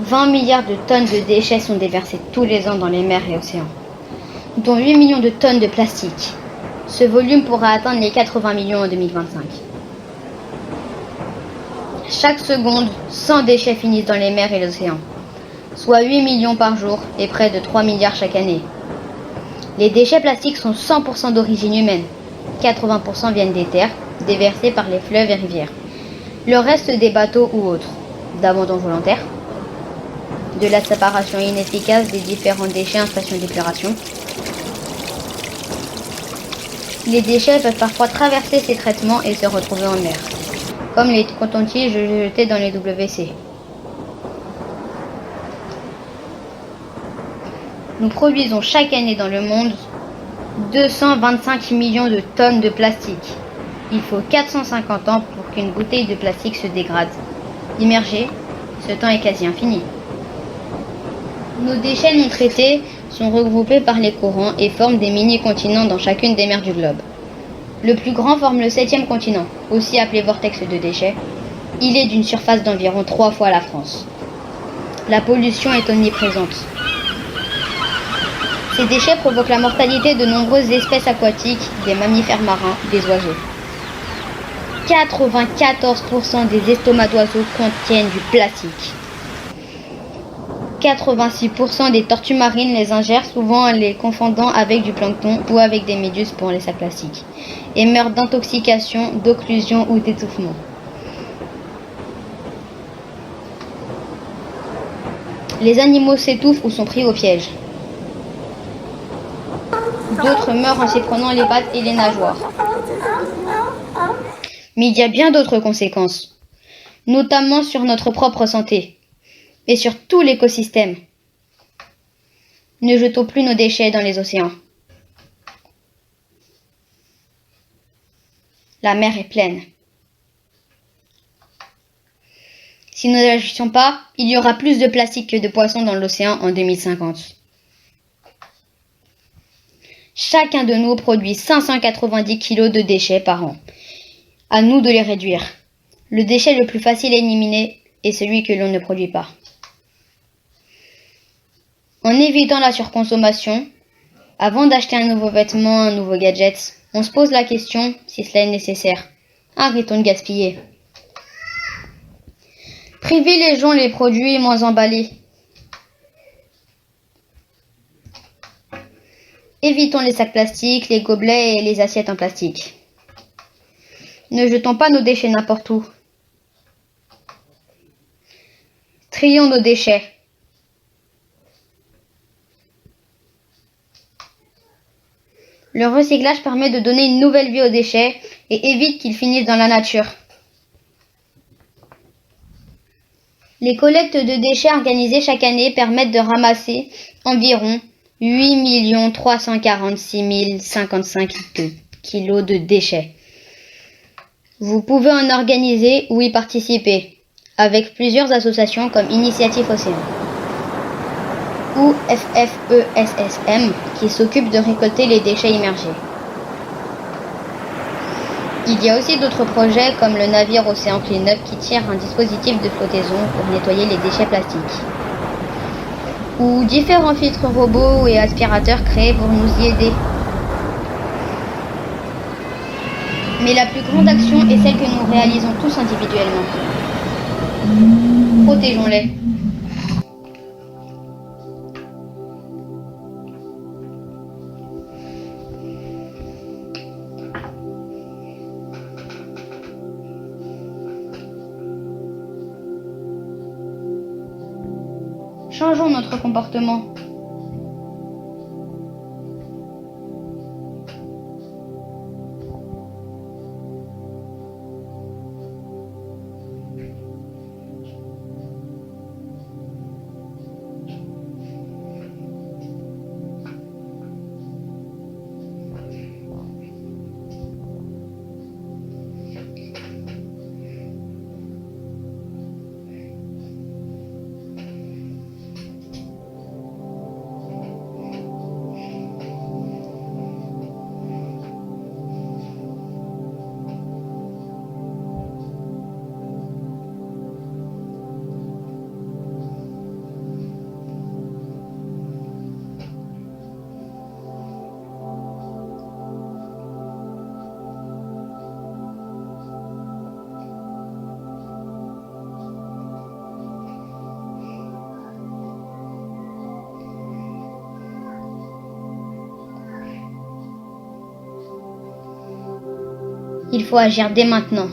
20 milliards de tonnes de déchets sont déversés tous les ans dans les mers et océans, dont 8 millions de tonnes de plastique. Ce volume pourra atteindre les 80 millions en 2025. Chaque seconde, 100 déchets finissent dans les mers et l'océan, soit 8 millions par jour et près de 3 milliards chaque année. Les déchets plastiques sont 100% d'origine humaine. 80% viennent des terres, déversées par les fleuves et rivières. Le reste des bateaux ou autres, d'abandon volontaire, de la séparation inefficace des différents déchets en station d'épuration. Les déchets peuvent parfois traverser ces traitements et se retrouver en mer, comme les cotons-tiges jetés dans les WC. Nous produisons chaque année dans le monde 225 millions de tonnes de plastique. Il faut 450 ans pour qu'une bouteille de plastique se dégrade. Immergée, ce temps est quasi infini. Nos déchets non traités sont regroupés par les courants et forment des mini-continents dans chacune des mers du globe. Le plus grand forme le 7e continent, aussi appelé vortex de déchets. Il est d'une surface d'environ 3 fois la France. La pollution est omniprésente. Ces déchets provoquent la mortalité de nombreuses espèces aquatiques, des mammifères marins, des oiseaux. 94% des estomacs d'oiseaux contiennent du plastique. 86% des tortues marines les ingèrent, souvent en les confondant avec du plancton ou avec des méduses pour les sacs plastiques, et meurent d'intoxication, d'occlusion ou d'étouffement. Les animaux s'étouffent ou sont pris au piège. D'autres meurent en s'y prenant les pattes et les nageoires. Mais il y a bien d'autres conséquences, notamment sur notre propre santé et sur tout l'écosystème. Ne jetons plus nos déchets dans les océans. La mer est pleine. Si nous n'agissons pas, il y aura plus de plastique que de poissons dans l'océan en 2050. Chacun de nous produit 590 kg de déchets par an. À nous de les réduire. Le déchet le plus facile à éliminer est celui que l'on ne produit pas. En évitant la surconsommation, avant d'acheter un nouveau vêtement, un nouveau gadget, on se pose la question si cela est nécessaire. Arrêtons de gaspiller. Privilégions les produits moins emballés. Évitons les sacs plastiques, les gobelets et les assiettes en plastique. Ne jetons pas nos déchets n'importe où. Trions nos déchets. Le recyclage permet de donner une nouvelle vie aux déchets et évite qu'ils finissent dans la nature. Les collectes de déchets organisées chaque année permettent de ramasser environ 8 346 055 kilos de déchets. Vous pouvez en organiser ou y participer, avec plusieurs associations comme Initiative Océan ou FFESSM qui s'occupe de récolter les déchets immergés. Il y a aussi d'autres projets comme le navire Océan Cleanup qui tire un dispositif de flottaison pour nettoyer les déchets plastiques. Ou différents filtres robots et aspirateurs créés pour nous y aider. Mais la plus grande action est celle que nous réalisons tous individuellement. Protégeons-les. Changeons notre comportement. Il faut agir dès maintenant.